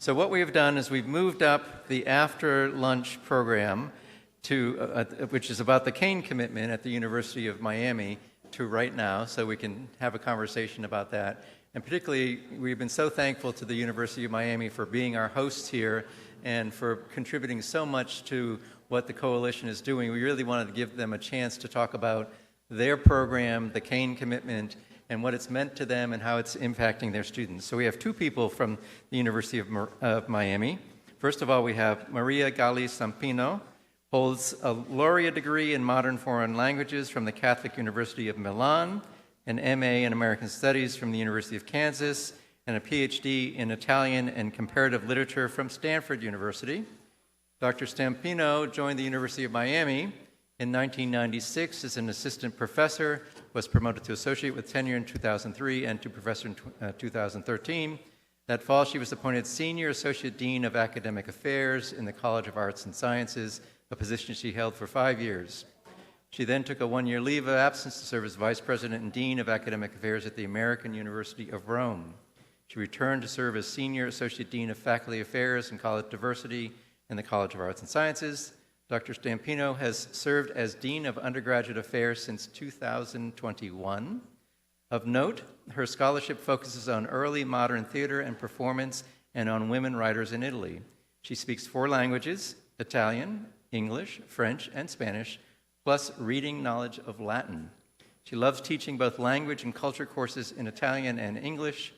So what we've done is we've moved up the after-lunch program to, which is about the Cain commitment at the University of Miami, to right now, so we can have a conversation about that. And particularly, we've been so thankful to the University of Miami for being our hosts here and for contributing so much to what the coalition is doing. We really wanted to give them a chance to talk about their program, the Cain commitment, and what it's meant to them and how it's impacting their students. So we have two people from the University of Miami. First of all, we have Maria Gali Sampino, holds a laureate degree in modern foreign languages from the Catholic University of Milan, an MA in American Studies from the University of Kansas, and a PhD in Italian and comparative literature from Stanford University. Dr. Stampino joined the University of Miami in 1996 as an assistant professor, was promoted to associate with tenure in 2003 and to professor in 2013. That fall, she was appointed Senior Associate Dean of Academic Affairs in the College of Arts and Sciences, a position she held for 5 years. She then took a one-year leave of absence to serve as Vice President and Dean of Academic Affairs at the American University of Rome. She returned to serve as Senior Associate Dean of Faculty Affairs and College Diversity in the College of Arts and Sciences. Dr. Stampino has served as Dean of Undergraduate Affairs since 2021. Of note, her scholarship focuses on early modern theater and performance and on women writers in Italy. She speaks 4 languages: Italian, English, French, and Spanish, plus reading knowledge of Latin. She loves teaching both language and culture courses in Italian and English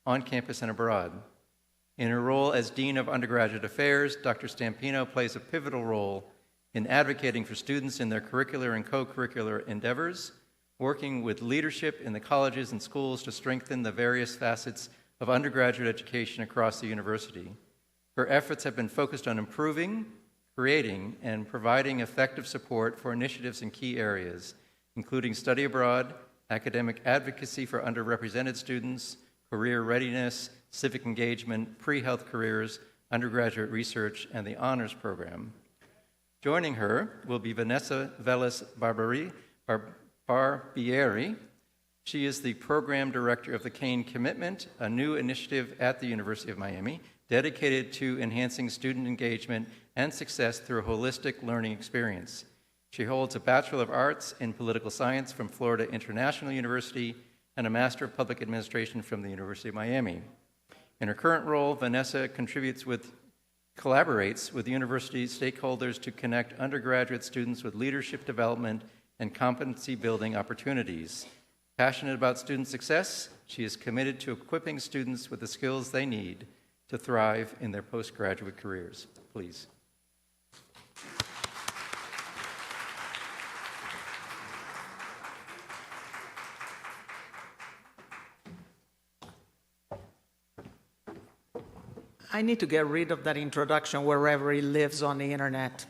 on campus and abroad. In her role as Dean of Undergraduate Affairs, Dr. Stampino plays a pivotal role in advocating for students in their curricular and co-curricular endeavors, working with leadership in the colleges and schools to strengthen the various facets of undergraduate education across the university. Her efforts have been focused on improving, creating, and providing effective support for initiatives in key areas, including study abroad, academic advocacy for underrepresented students, career readiness, civic engagement, pre-health careers, undergraduate research, and the honors program. Joining her will be Vanessa Velez Barbieri. She is the program director of the Cain Commitment, a new initiative at the University of Miami dedicated to enhancing student engagement and success through a holistic learning experience. She holds a Bachelor of Arts in Political Science from Florida International University and a Master of Public Administration from the University of Miami. In her current role, Vanessa collaborates with university stakeholders to connect undergraduate students with leadership development and competency-building opportunities. Passionate about student success, she is committed to equipping students with the skills they need to thrive in their postgraduate careers. Please. I need to get rid of that introduction wherever it lives on the internet.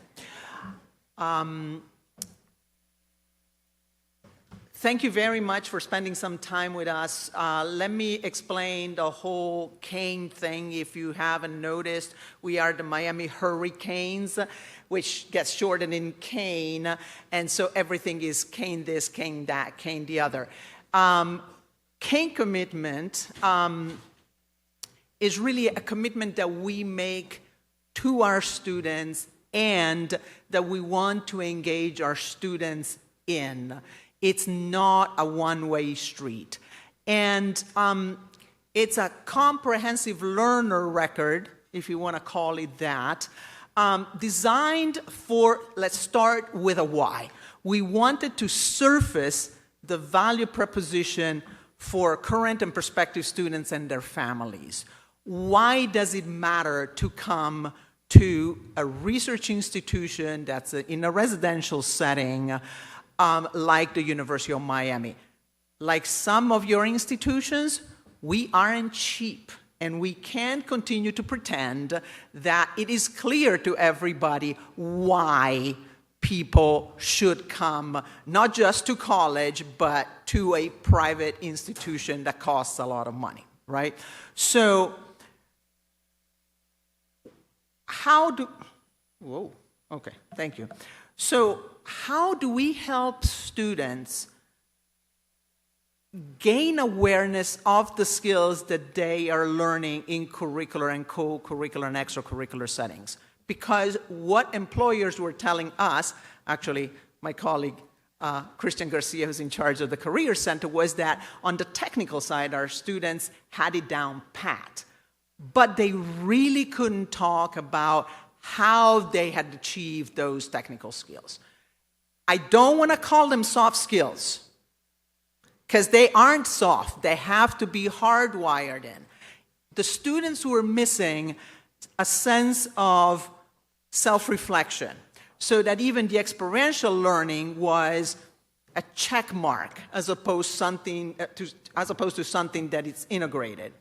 Thank you very much for spending some time with us. Let me explain the whole Cain thing. If you haven't noticed, we are the Miami Hurricanes, which gets shortened in Cain, and so everything is Cain this, Cain that, Cain the other. Cain commitment is really a commitment that we make to our students and that we want to engage our students in. It's not a one-way street. And it's a comprehensive learner record, if you want to call it that, designed for, let's start with a why. We wanted to surface the value proposition for current and prospective students and their families. Why does it matter to come to a research institution that's in a residential setting like the University of Miami? Like some of your institutions, we aren't cheap, and we can't continue to pretend that it is clear to everybody why people should come, not just to college, but to a private institution that costs a lot of money, right? So, thank you. So how do we help students gain awareness of the skills that they are learning in curricular and co-curricular and extracurricular settings. Because what employers were telling us, actually my colleague Christian Garcia, who's in charge of the Career Center, was that on the technical side, our students had it down pat. But they really couldn't talk about how they had achieved those technical skills. I don't want to call them soft skills, because they aren't soft. They have to be hardwired in. The students were missing a sense of self-reflection, so that even the experiential learning was a check mark as opposed to something that is integrated.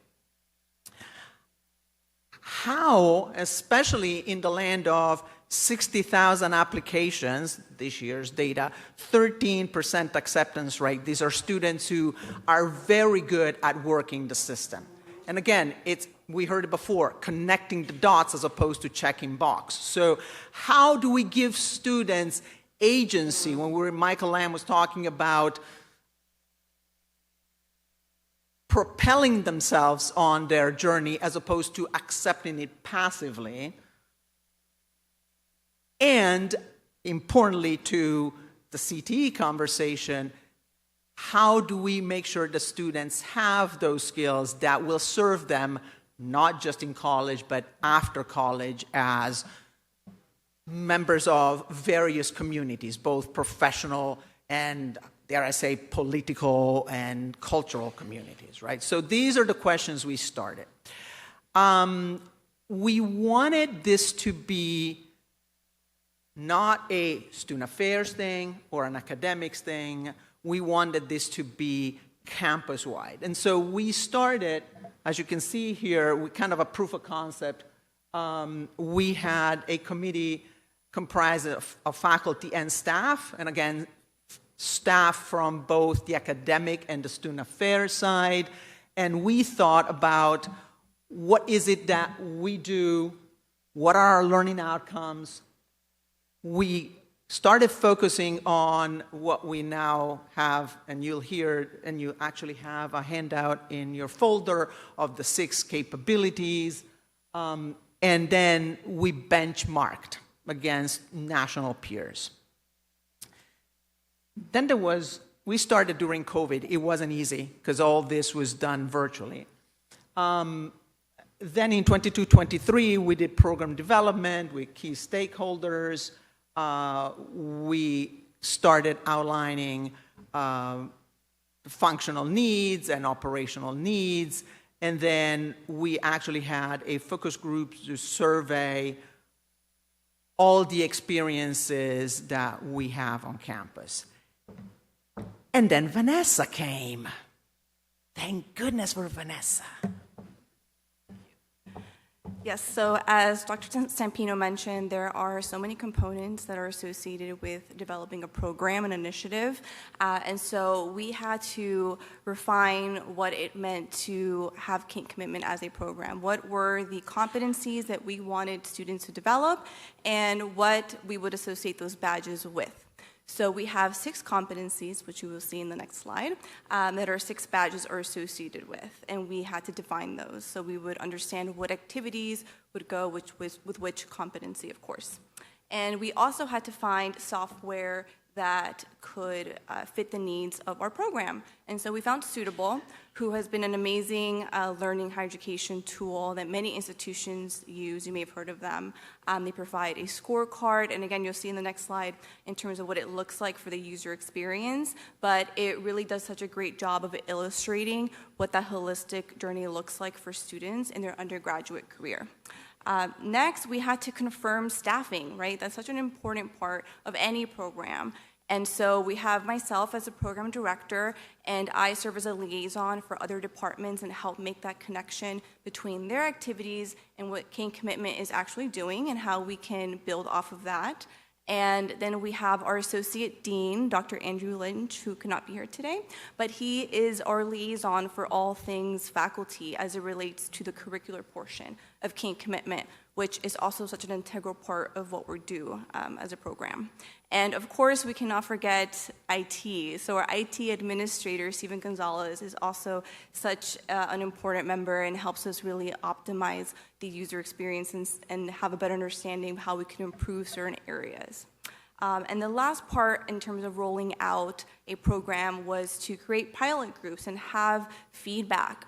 How, especially in the land of 60,000 applications, this year's data, 13% acceptance rate. These are students who are very good at working the system. And again, we heard it before, connecting the dots as opposed to checking box. So how do we give students agency? When Michael Lamb was talking about propelling themselves on their journey as opposed to accepting it passively. And importantly to the CTE conversation, how do we make sure the students have those skills that will serve them not just in college, but after college as members of various communities, both professional and, dare I say, political and cultural communities, right? So these are the questions we started. We wanted this to be not a student affairs thing or an academics thing. We wanted this to be campus-wide. And so we started, as you can see here, with kind of a proof of concept. We had a committee comprised of faculty and staff, and again, staff from both the academic and the student affairs side. And we thought about what is it that we do, what are our learning outcomes. We started focusing on what we now have, and you'll hear, and you actually have a handout in your folder of the 6 capabilities, and then we benchmarked against national peers. Then we started during COVID. It wasn't easy because all this was done virtually. Then in 22-23, we did program development with key stakeholders. We started outlining functional needs and operational needs, and then we actually had a focus group to survey all the experiences that we have on campus. And then Vanessa came. Thank goodness for Vanessa. Yes, so as Dr. Stampino mentioned, there are so many components that are associated with developing a program and initiative, and so we had to refine what it meant to have Kink Commitment as a program. What were the competencies that we wanted students to develop, and what we would associate those badges with. So we have 6 competencies, which you will see in the next slide, that our 6 badges are associated with, and we had to define those. So we would understand what activities would go with which competency, of course. And we also had to find software that could fit the needs of our program. And so we found Suitable, who has been an amazing learning higher education tool that many institutions use. You may have heard of them. They provide a scorecard, and again, you'll see in the next slide in terms of what it looks like for the user experience, but it really does such a great job of illustrating what that holistic journey looks like for students in their undergraduate career. Next, we had to confirm staffing, right? That's such an important part of any program. And so we have myself as a program director, and I serve as a liaison for other departments and help make that connection between their activities and what Kink Commitment is actually doing and how we can build off of that. And then we have our Associate Dean, Dr. Andrew Lynch, who could not be here today, but he is our liaison for all things faculty as it relates to the curricular portion of Kink Commitment, which is also such an integral part of what we do as a program. And of course, we cannot forget IT. So our IT administrator, Steven Gonzalez, is also such an important member and helps us really optimize the user experience and have a better understanding of how we can improve certain areas. And the last part in terms of rolling out a program was to create pilot groups and have feedback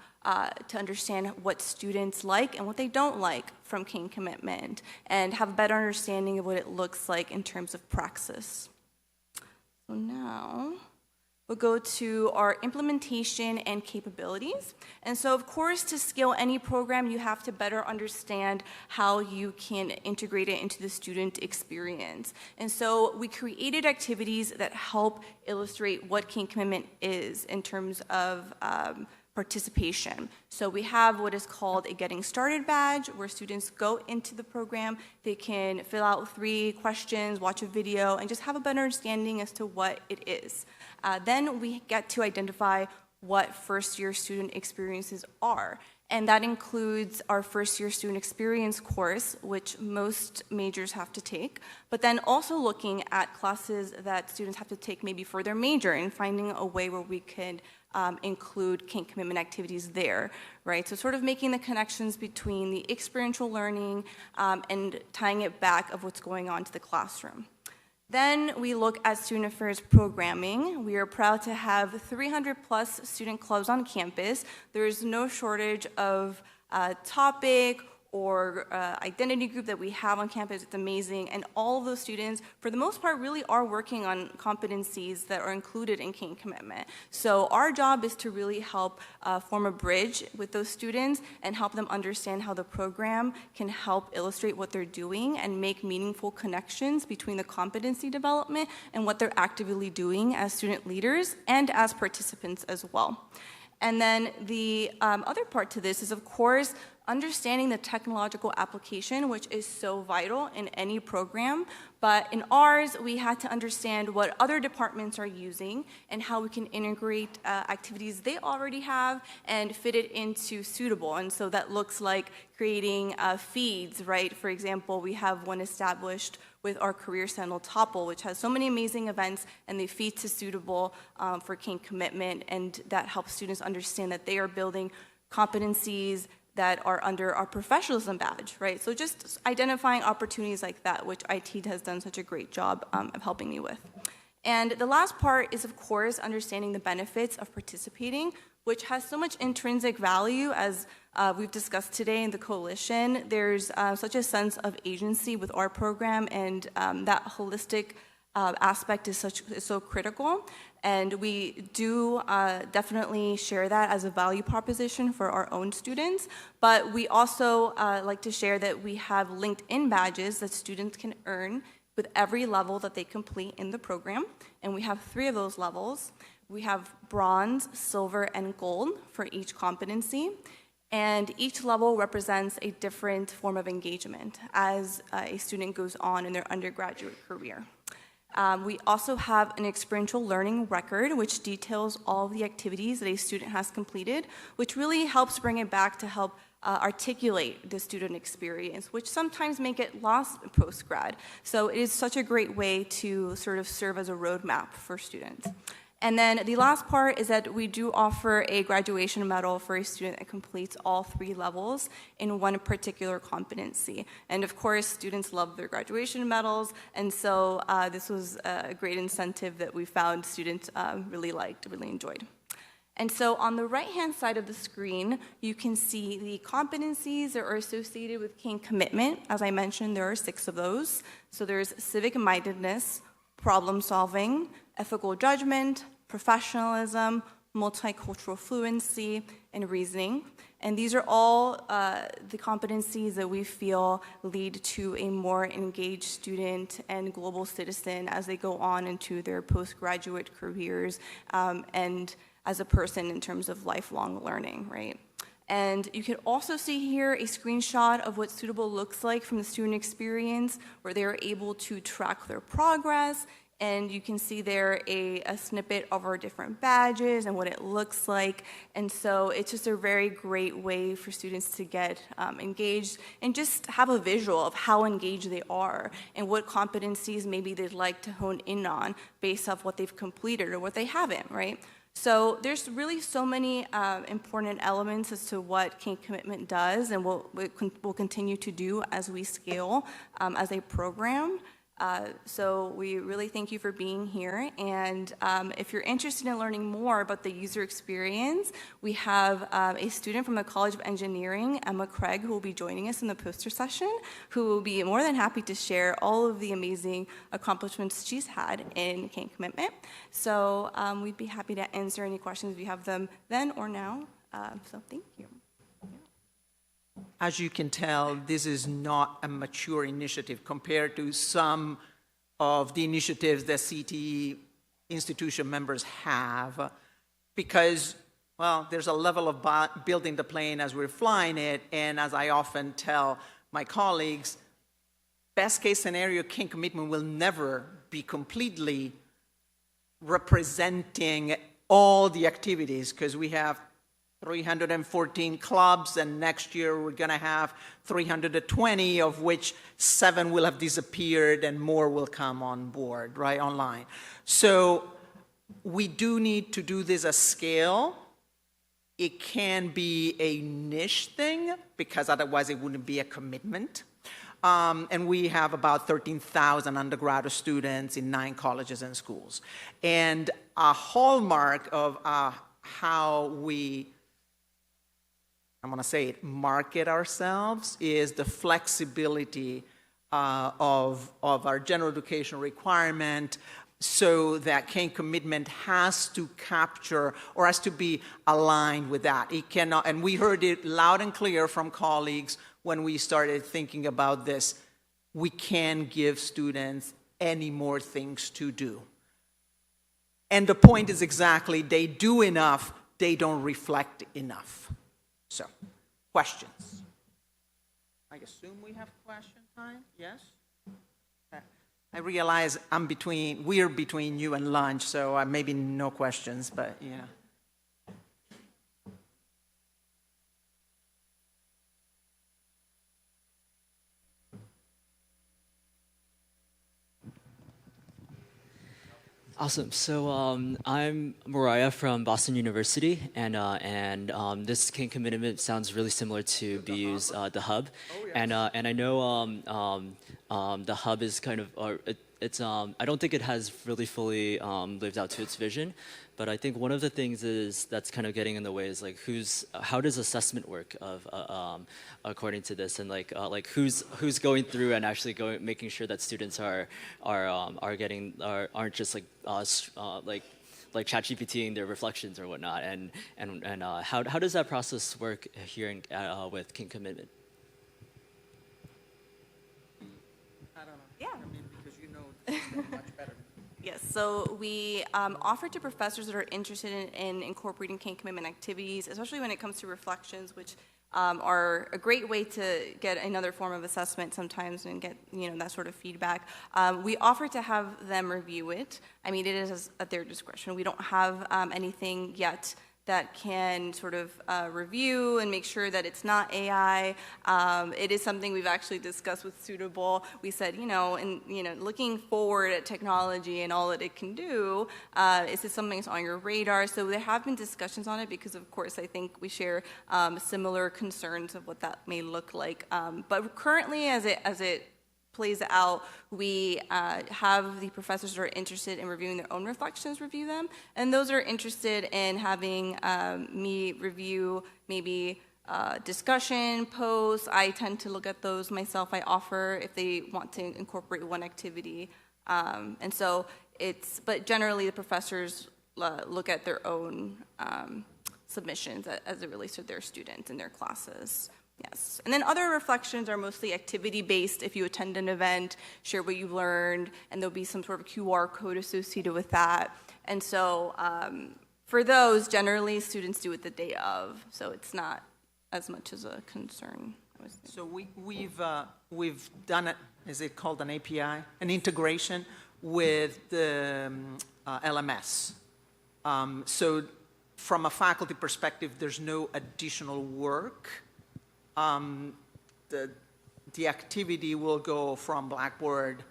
to understand what students like and what they don't like from Cane Commitment, and have a better understanding of what it looks like in terms of praxis. So now we'll go to our implementation and capabilities. And so, of course, to scale any program, you have to better understand how you can integrate it into the student experience. And so we created activities that help illustrate what Cane Commitment is in terms of participation. So we have what is called a Getting Started badge, where students go into the program, they can fill out 3 questions, watch a video, and just have a better understanding as to what it is. Then we get to identify what first-year student experiences are. And that includes our first-year student experience course, which most majors have to take, but then also looking at classes that students have to take maybe for their major and finding a way where we can include Cane Commitment activities there, right? So sort of making the connections between the experiential learning and tying it back of what's going on to the classroom. Then we look at student affairs programming. We are proud to have 300 plus student clubs on campus. There is no shortage of topic or identity group that we have on campus. It's amazing. And all of those students, for the most part, really are working on competencies that are included in Cane Commitment. So our job is to really help form a bridge with those students and help them understand how the program can help illustrate what they're doing and make meaningful connections between the competency development and what they're actively doing as student leaders and as participants as well. And then the other part to this is, of course, understanding the technological application, which is so vital in any program. But in ours, we had to understand what other departments are using and how we can integrate activities they already have and fit it into Suitable. And so that looks like creating feeds, right? For example, we have one established with our Career Sentinel Topple, which has so many amazing events, and they feed to Suitable for Cane Commitment, and that helps students understand that they are building competencies that are under our professionalism badge, right? So just identifying opportunities like that, which IT has done such a great job of helping me with. And the last part is, of course, understanding the benefits of participating, which has so much intrinsic value, as we've discussed today in the coalition. There's such a sense of agency with our program, and that holistic aspect is so critical. And we do definitely share that as a value proposition for our own students. But we also like to share that we have LinkedIn badges that students can earn with every level that they complete in the program. And we have 3 of those levels. We have bronze, silver, and gold for each competency. And each level represents a different form of engagement as a student goes on in their undergraduate career. We also have an experiential learning record, which details all of the activities that a student has completed, which really helps bring it back to help articulate the student experience, which sometimes may get lost post-grad. So it is such a great way to sort of serve as a roadmap for students. And then the last part is that we do offer a graduation medal for a student that completes all 3 levels in one particular competency. And of course, students love their graduation medals, and so this was a great incentive that we found students really liked, really enjoyed. And so on the right-hand side of the screen, you can see the competencies that are associated with Cane Commitment. As I mentioned, there are 6 of those. So there's civic mindedness, problem solving, ethical judgment, professionalism, multicultural fluency, and reasoning. And these are all the competencies that we feel lead to a more engaged student and global citizen as they go on into their postgraduate careers and as a person in terms of lifelong learning, right? And you can also see here a screenshot of what Suitable looks like from the student experience, where they are able to track their progress And you can see there a snippet of our different badges and what it looks like. And so it's just a very great way for students to get engaged and just have a visual of how engaged they are and what competencies maybe they'd like to hone in on based off what they've completed or what they haven't, right? So there's really so many important elements as to what Kane Commitment does and will continue to do as we scale as a program. So we really thank you for being here. And if you're interested in learning more about the user experience, we have a student from the College of Engineering, Emma Craig, who will be joining us in the poster session, who will be more than happy to share all of the amazing accomplishments she's had in Kane Commitment. So we'd be happy to answer any questions if you have them then or now. So thank you. As you can tell, this is not a mature initiative compared to some of the initiatives that CTE institution members have, because, well, there's a level of building the plane as we're flying it, and as I often tell my colleagues, best case scenario, Kane Commitment will never be completely representing all the activities, because we have 314 clubs, and next year we're going to have 320, of which 7 will have disappeared and more will come on board, right, online. So we do need to do this at scale. It can be a niche thing, because otherwise it wouldn't be a commitment. And we have about 13,000 undergraduate students in 9 colleges and schools. And a hallmark of how we, I'm going to say it, market ourselves is the flexibility of our general education requirement, so that Kane Commitment has to capture or has to be aligned with that. It cannot, and we heard it loud and clear from colleagues when we started thinking about this. We can't give students any more things to do. And the point is exactly, they do enough, they don't reflect enough. So, questions? I assume we have question time, yes? I realize we're between you and lunch, so maybe no questions, but yeah. Awesome. So I'm Mariah from Boston University, and this Kane Commitment sounds really similar to BU's The Hub, and I know the Hub is kind of it's I don't think it has really fully lived out to its vision, but I think one of the things that's kind of getting in the way is like how does assessment work according to this, and like who's going through and actually making sure that students aren't just like ChatGPTing their reflections or whatnot, and how does that process work here with Kane Commitment? I don't know. Yeah. I mean, because you know much better. Yes, so we offer to professors that are interested in incorporating Kane Commitment activities, especially when it comes to reflections, which are a great way to get another form of assessment sometimes and get that sort of feedback. We offer to have them review it. I mean, it is at their discretion. We don't have anything yet that can sort of review and make sure that it's not AI. It is something we've actually discussed with Suitable. We said, looking forward at technology and all that it can do, is this something that's on your radar? So there have been discussions on it because, of course, I think we share similar concerns of what that may look like. But currently, as it plays out, we have the professors that are interested in reviewing their own reflections review them, and those are interested in having me review maybe discussion posts. I tend to look at those myself. I offer if they want to incorporate one activity, and so but generally the professors look at their own submissions as it relates to their students and their classes. Yes, and then other reflections are mostly activity-based. If you attend an event, share what you learned, and there'll be some sort of QR code associated with that. And so for those, generally students do it the day of, so it's not as much as a concern. So we've done it, is it called an API, an integration with the LMS. So from a faculty perspective, there's no additional work. The activity will go from Blackboard,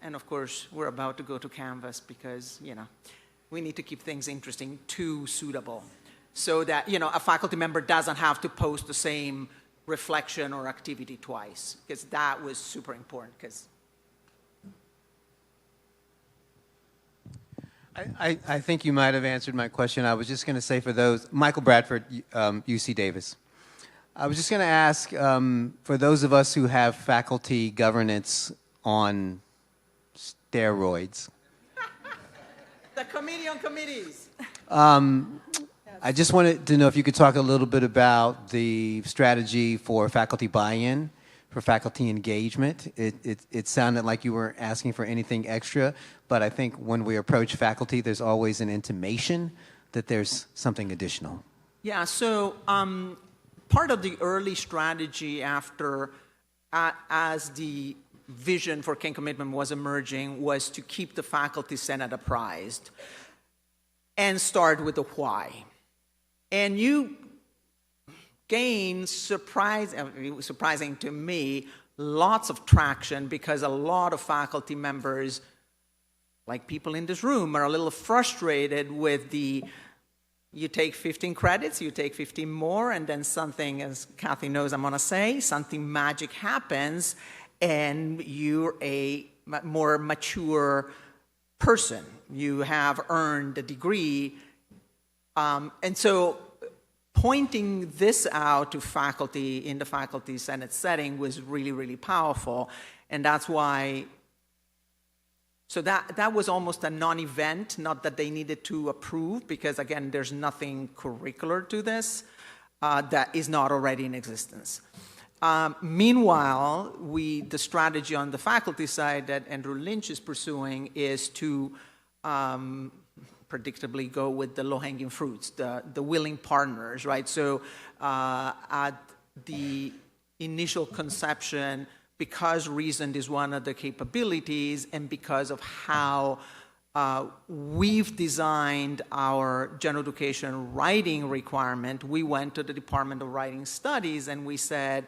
and of course, we're about to go to Canvas because, we need to keep things interesting to Suitable, so that, a faculty member doesn't have to post the same reflection or activity twice, because that was super important, because I think you might have answered my question. I was just going to say for those, Michael Bradford, UC Davis. I was just going to ask, for those of us who have faculty governance on steroids. the committee on committees. I just wanted to know if you could talk a little bit about the strategy for faculty buy-in, for faculty engagement. It sounded like you weren't asking for anything extra, but I think when we approach faculty, there's always an intimation that there's something additional. Yeah, so part of the early strategy after, as the vision for Cane Commitment was emerging, was to keep the Faculty Senate apprised and start with the why. And you gain, surprising to me, lots of traction because a lot of faculty members, like people in this room, are a little frustrated with you take 15 credits, you take 15 more, and then something, as Kathy knows I'm going to say, something magic happens, and you're a more mature person. You have earned a degree. And so pointing this out to faculty in the Faculty Senate setting was really, really powerful. And that's why, so that was almost a non-event, not that they needed to approve, because again, there's nothing curricular to this that is not already in existence. Meanwhile, the strategy on the faculty side that Andrew Lynch is pursuing is to predictably go with the low-hanging fruits, the willing partners, right? So at the initial conception, because reasoned is one of the capabilities, and because of how we've designed our general education writing requirement, we went to the Department of Writing Studies and we said,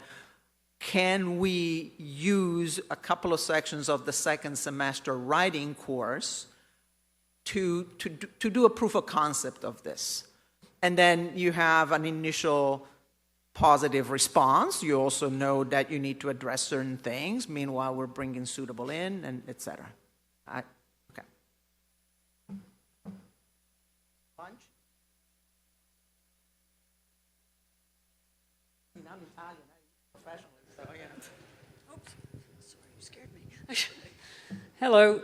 can we use a couple of sections of the second semester writing course to do a proof of concept of this? And then you have an initial positive response. You also know that you need to address certain things. Meanwhile, we're bringing Suitable in, and et cetera. Okay. Lunch? I'm Italian. I'm professional, so yeah. Oops, sorry, you scared me. Hello,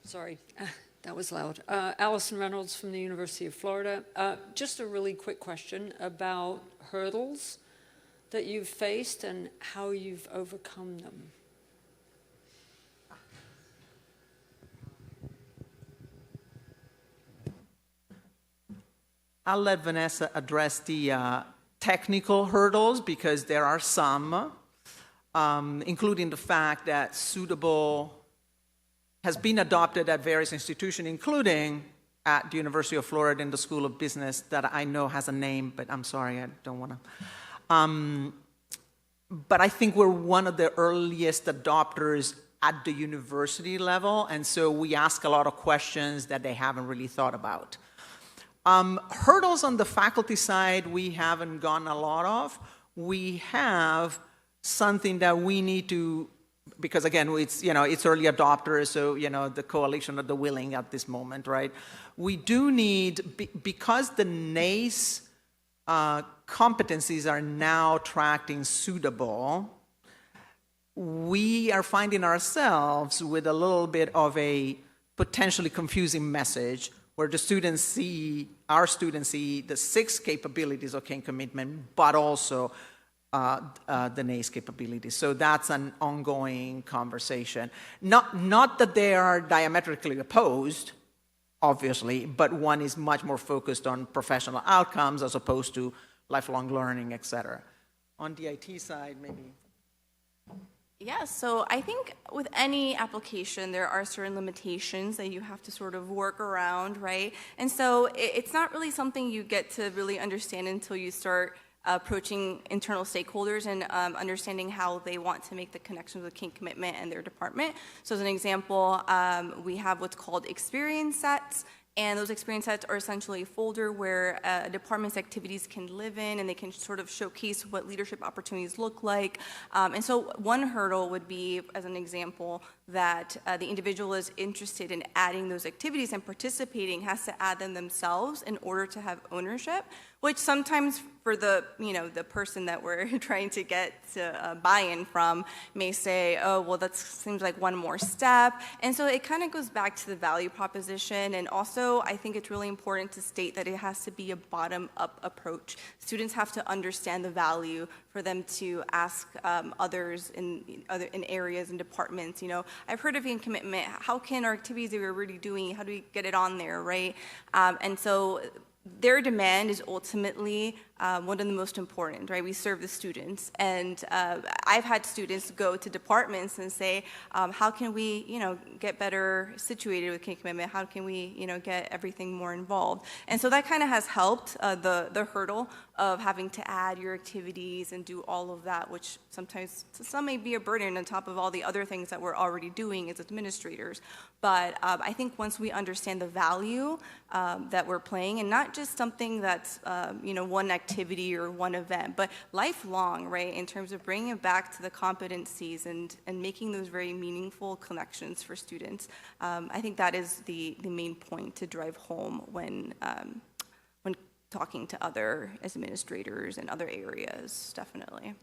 sorry, that was loud. Allison Reynolds from the University of Florida. Just a really quick question about hurdles that you've faced and how you've overcome them. I'll let Vanessa address the technical hurdles, because there are some, including the fact that Suitable has been adopted at various institutions, including at the University of Florida in the School of Business that I know has a name, but I'm sorry, I don't want to. But I think we're one of the earliest adopters at the university level, and so we ask a lot of questions that they haven't really thought about. Hurdles on the faculty side, we haven't gone a lot of. We have something that we need to, because again, it's early adopters, so the coalition of the willing at this moment, right? We do need, because the NACE competencies are now tracking Suitable, we are finding ourselves with a little bit of a potentially confusing message, where the students see, our students see the 6 capabilities of Cane Commitment, but also the NACE capabilities. So that's an ongoing conversation. Not that they are diametrically opposed, obviously, but one is much more focused on professional outcomes as opposed to lifelong learning, et cetera. On the IT side, maybe. Yes, so I think with any application, there are certain limitations that you have to sort of work around, right? And so it's not really something you get to really understand until you start approaching internal stakeholders and understanding how they want to make the connections with King Commitment and their department. So as an example, we have what's called experience sets. And those experience sets are essentially a folder where a department's activities can live in, and they can sort of showcase what leadership opportunities look like. And so one hurdle would be, as an example, that the individual is interested in adding those activities and participating, has to add them themselves in order to have ownership, which sometimes for the, the person that we're trying to get to buy-in from may say, oh, well, that seems like one more step. And so it kind of goes back to the value proposition. And also, I think it's really important to state that it has to be a bottom-up approach. Students have to understand the value for them to ask others in areas and departments. I've heard of King Commitment. How can our activities that we're already doing, how do we get it on there, right? And so their demand is ultimately one of the most important, right? We serve the students, and I've had students go to departments and say, how can we, get better situated with King Commitment? How can we, get everything more involved? And so that kind of has helped the hurdle of having to add your activities and do all of that, which sometimes to some may be a burden on top of all the other things that we're already doing as administrators. But I think once we understand the value that we're playing, and not just something that's, one activity or one event, but lifelong, right, in terms of bringing it back to the competencies and making those very meaningful connections for students. I think that is the main point to drive home when talking to other administrators in other areas, definitely.